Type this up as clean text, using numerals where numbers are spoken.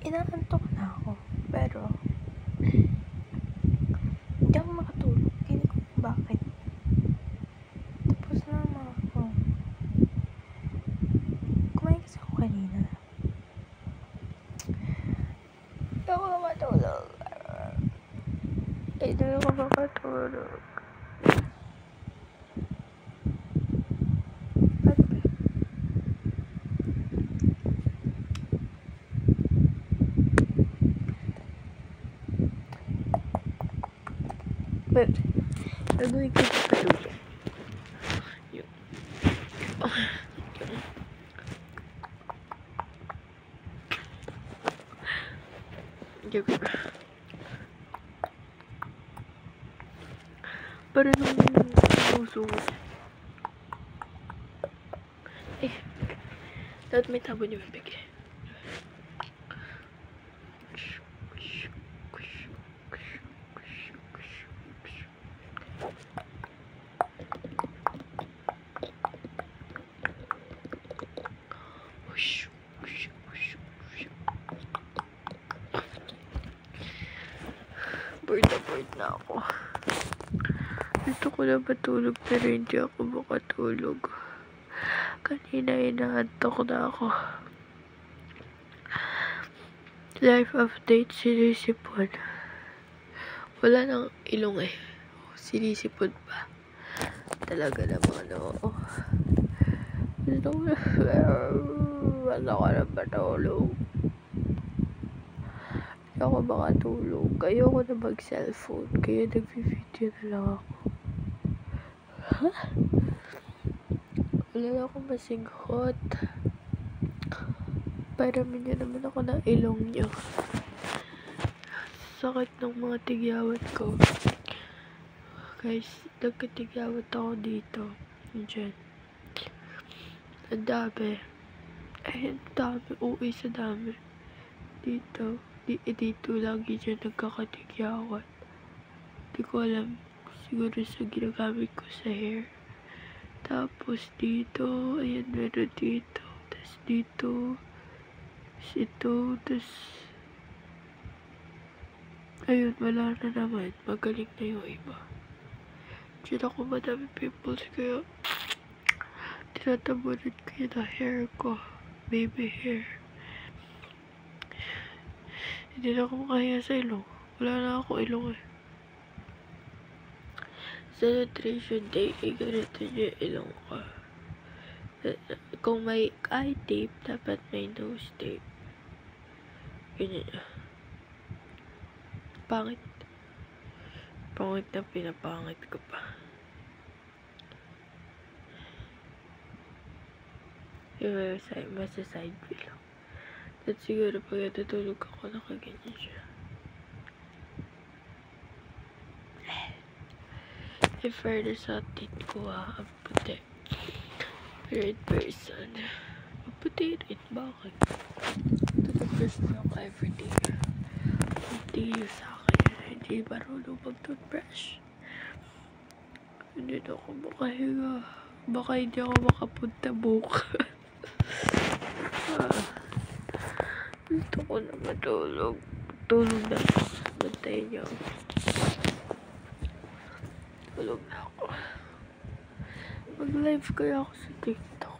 inaantok na ako. Pero, hindi ako makatulog. Hindi ko bakit. Tapos na naman ako. Kumain kasi ako kanina. Hindi ako makatulog. Hindi ako makatulog. But, gagawin ko sa patulog. Yun. Gagawin ko. Para nung puso ko. Dapat may tabo niyo mabigay. Bored na ako. Gusto ko na matulog pero hindi ako makatulog. Kanina inaantok na ako. Life update, sinisipon. Wala nang ilong eh. Sinisipon pa. Talaga naman ako. Gusto ko na matulog. Hindi ako makatulog. Ayoko na mag-cellphone. Kaya nag-video na lang ako. Wala na akong masinghot. Paramin niyo naman ako ng ilong niyo. Sakit ng mga tigyawat ko. Guys, nagkatigyawat ako dito. Diyan. Ang dami. Ang dami. Uwi sa dami. Dito. Dito lagi dyan nagkakatigyawat. Hindi ko alam. Siguro sa ginagamit ko sa hair. Tapos dito. Ayan, meron dito. Tapos dito. Tapos ito. Tapos ayun, wala na naman. Magaling na yung iba. Diyan ako madami pimples. Kaya tinatabunan ko yung hair ko. Baby hair. Hindi na ako makaya sa ilong. Wala na ako ilong eh. Sa nutrition day, ganito niyo ilong ko. Kung may eye tape, dapat may nose tape. Ganyan na. Pangit. Pangit na pinapangit ko pa. Yung masa side view lang. At siguro pag natutulog ako, nakaganyan siya. In fairness sa tit ko ang puti. Pero in person, ang puti rin. Bakit? Ito the first time ako everyday. Hindi yun sa akin. Hindi marunong mag-toothbrush. Hindi na ako makahinga. Baka hindi ako makapunta bukas. Gusto ko na matulog. Tulog na ako. Bantayin niyo. Tulog na ako. Mag-live kaya ako sa TikTok.